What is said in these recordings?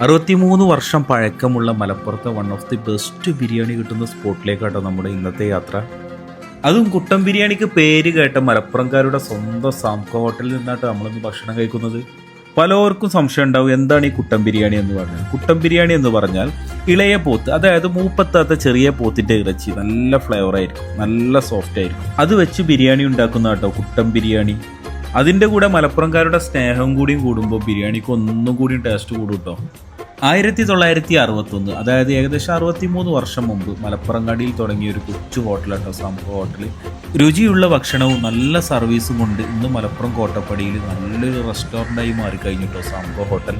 63 വർഷം പഴക്കമുള്ള മലപ്പുറത്തെ one of the best biryani കിട്ടുന്ന സ്പോട്ടിലേക്കാട്ടോ നമ്മുടെ ഇന്നത്തെ യാത്ര. അതും കുട്ടൻ ബിരിയാണിക്ക് പേര് കേട്ട മലപ്പുറംകാരുടെ സ്വന്തം സാംകോ ഹോട്ടലിൽ നിന്നാട്ടോ നമ്മളിന്ന് ഭക്ഷണം കഴിക്കുന്നത്. പലർക്കും സംശയം ഉണ്ടാവും, എന്താണ് ഈ കുട്ടൻ ബിരിയാണി എന്ന് പറഞ്ഞാൽ. കുട്ടൻ ബിരിയാണി എന്ന് പറഞ്ഞാൽ ഇളയ പോത്ത്, അതായത് മൂപ്പത്താത്ത ചെറിയ പോത്തിൻ്റെ ഇറച്ചി നല്ല ഫ്ലേവർ ആയിരിക്കും, നല്ല സോഫ്റ്റ് ആയിരിക്കും. അത് വെച്ച് ബിരിയാണി ഉണ്ടാക്കുന്ന കേട്ടോ കുട്ടൻ ബിരിയാണി. അതിൻ്റെ കൂടെ മലപ്പുറംകാരുടെ സ്നേഹം കൂടിയും കൂടുമ്പോൾ ബിരിയാണിക്ക് ഒന്നും കൂടിയും ടേസ്റ്റ് കൂടും കേട്ടോ. 1961, അതായത് ഏകദേശം 63 വർഷം മുമ്പ് മലപ്പുറങ്ങാടിയിൽ തുടങ്ങിയ ഒരു കൊച്ചു ഹോട്ടലാട്ടോ സാംകോ ഹോട്ടൽ. രുചിയുള്ള ഭക്ഷണവും നല്ല സർവീസും കൊണ്ട് ഇന്ന് മലപ്പുറം കോട്ടപ്പടിയിൽ നല്ലൊരു റെസ്റ്റോറൻ്റായി മാറിക്കഴിഞ്ഞിട്ടോ സാംകോ ഹോട്ടൽ.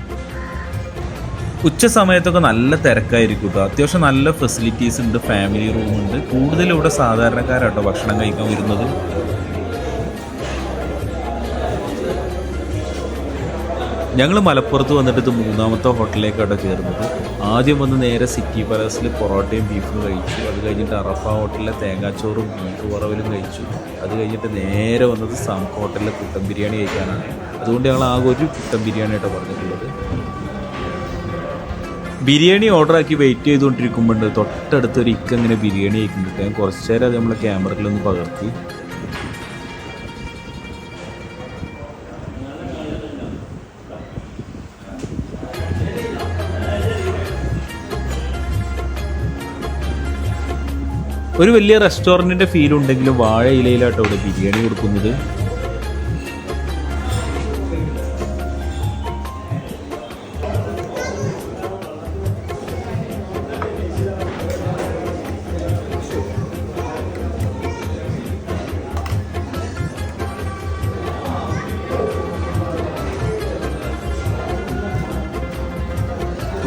ഉച്ച സമയത്തൊക്കെ നല്ല തിരക്കായിരിക്കും കേട്ടോ. അത്യാവശ്യം നല്ല ഫെസിലിറ്റീസ് ഉണ്ട്, ഫാമിലി റൂമുണ്ട്. കൂടുതലും ഇവിടെ സാധാരണക്കാരാട്ടോ ഭക്ഷണം കഴിക്കാൻ വരുന്നത്. ഞങ്ങൾ മലപ്പുറത്ത് വന്നിട്ട് ഇത് 3ാമത്തെ ഹോട്ടലിലേക്കാണ് കയറുന്നത്. ആദ്യം വന്ന് നേരെ സിറ്റി പാലസിൽ പൊറോട്ടയും ബീഫും കഴിച്ചു. അത് കഴിഞ്ഞിട്ട് അറഫ ഹോട്ടലിലെ തേങ്ങാച്ചോറും ബീഫ് വറവലും കഴിച്ചു. അത് കഴിഞ്ഞിട്ട് നേരെ വന്നത് സാംകോ ഹോട്ടലിലെ കുട്ടൻ ബിരിയാണി കഴിക്കാനാണ്. അതുകൊണ്ട് ഞങ്ങൾ ആകെ ഒരു കുട്ടൻ ബിരിയാണി ആയിട്ടാണ് പറഞ്ഞിട്ടുള്ളത്. ബിരിയാണി ഓർഡറാക്കി വെയിറ്റ് ചെയ്തുകൊണ്ടിരിക്കുമ്പോൾ തൊട്ടടുത്തൊരു ഇങ്ങനെ ബിരിയാണി കഴിക്കുന്നുണ്ട്. ഞാൻ കുറച്ച് നേരം അത് നമ്മളെ ക്യാമറയിലൊന്ന് പകർത്തി. ഒരു വലിയ റെസ്റ്റോറൻറ്റിൻ്റെ ഫീൽ ഉണ്ടെങ്കിലും വാഴ ഇലയിലാട്ടോ ഇവിടെ ബിരിയാണി കൊടുക്കുന്നത്.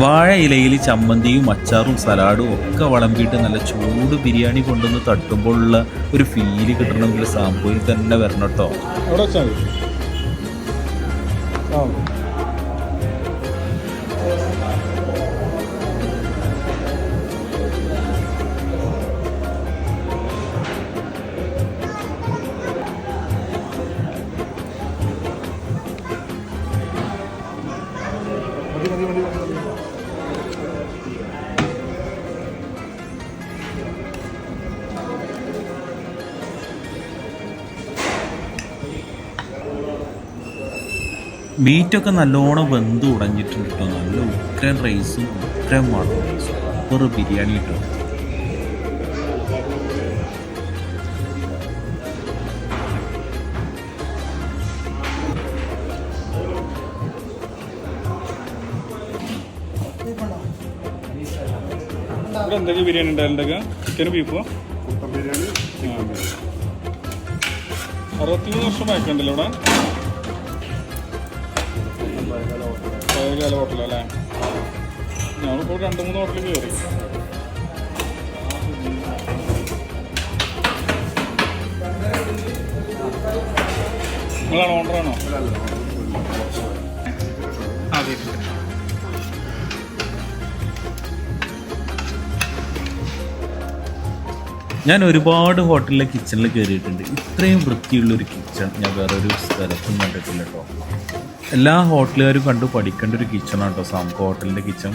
വാഴ ഇലയിൽ ചമ്മന്തിയും അച്ചാറും സലാഡും ഒക്കെ വിളമ്പിയിട്ട് നല്ല ചൂട് ബിരിയാണി കൊണ്ടുവന്ന് തട്ടുമ്പോഴുള്ള ഒരു ഫീല് കിട്ടണമെങ്കിൽ സാംകോയിൽ തന്നെ വരണം കേട്ടോ. മീറ്റൊക്കെ നല്ലോണം വെന്ത് ഉടഞ്ഞിട്ടുണ്ട് കേട്ടോ. നല്ല ഉക്രൻ റൈസും ഉക്രൻ മണവും സൂപ്പർ ബിരിയാണി കിട്ടും. എന്തൊക്കെ ബിരിയാണി ഉണ്ടായാലും ചിക്കനും ബീഫോ? 63 വർഷം പഴക്കമുണ്ടല്ലോ ഇവിടെ. പഴയകാല ഹോട്ടലല്ലേ? ഞങ്ങളിപ്പോൾ 2-3 ഹോട്ടലിൽ കയറി. നിങ്ങളാണോ ഓണറാണോ? അതെ. ഞാൻ ഒരുപാട് ഹോട്ടലിലെ കിച്ചണിൽ കയറിയിട്ടുണ്ട്. ഇത്രയും വൃത്തിയുള്ളൊരു കിച്ചൺ ഞാൻ വേറൊരു സ്ഥലത്തും കണ്ടിട്ടില്ല കേട്ടോ. എല്ലാ ഹോട്ടലുകാരും കണ്ടു പഠിക്കേണ്ട ഒരു കിച്ചണാണ് കേട്ടോ സാംകോ ഹോട്ടലിൻ്റെ കിച്ചൺ.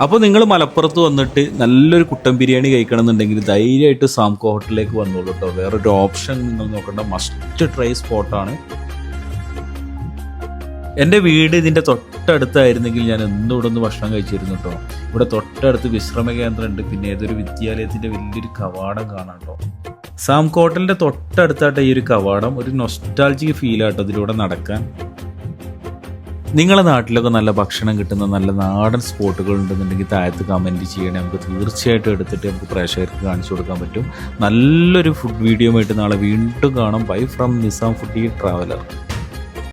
അപ്പോൾ നിങ്ങൾ മലപ്പുറത്ത് വന്നിട്ട് നല്ലൊരു കുട്ടൻ ബിരിയാണി കഴിക്കണമെന്നുണ്ടെങ്കിൽ ധൈര്യമായിട്ട് സാംകോ ഹോട്ടലിലേക്ക് വന്നോളൂ കേട്ടോ. വേറൊരു ഓപ്ഷൻ നിങ്ങൾ നോക്കേണ്ട മസ്റ്റ് ട്രൈ സ്പോട്ടാണ്. എൻ്റെ വീട് ഇതിൻ്റെ തൊട്ടടുത്തായിരുന്നെങ്കിൽ ഞാൻ എന്നും ഇവിടെ ഒന്ന് ഭക്ഷണം കഴിച്ചിരുന്നു കേട്ടോ. ഇവിടെ തൊട്ടടുത്ത് വിശ്രമ കേന്ദ്രം ഉണ്ട്, പിന്നെ ഏതൊരു വിദ്യാലയത്തിൻ്റെ വലിയൊരു കവാടം കാണാം കേട്ടോ. സാംകോ ഹോട്ടലിൻ്റെ തൊട്ടടുത്തായിട്ട് ഈ ഒരു കവാടം ഒരു നൊസ്റ്റാൾജിക് ഫീലാട്ടോ ഇതിലൂടെ നടക്കാൻ. നിങ്ങളുടെ നാട്ടിലൊക്കെ നല്ല ഭക്ഷണം കിട്ടുന്ന നല്ല നാടൻ സ്പോട്ടുകൾ ഉണ്ടെന്നുണ്ടെങ്കിൽ താഴത്ത് കമൻറ്റ് ചെയ്യണേ. നമുക്ക് തീർച്ചയായിട്ടും എടുത്തിട്ട് നമുക്ക് പ്രേക്ഷകർക്ക് കാണിച്ചു കൊടുക്കാൻ പറ്റും. നല്ലൊരു ഫുഡ് വീഡിയോ ആയിട്ട് നാളെ വീണ്ടും കാണാം. Bye from Nizam foodie traveller.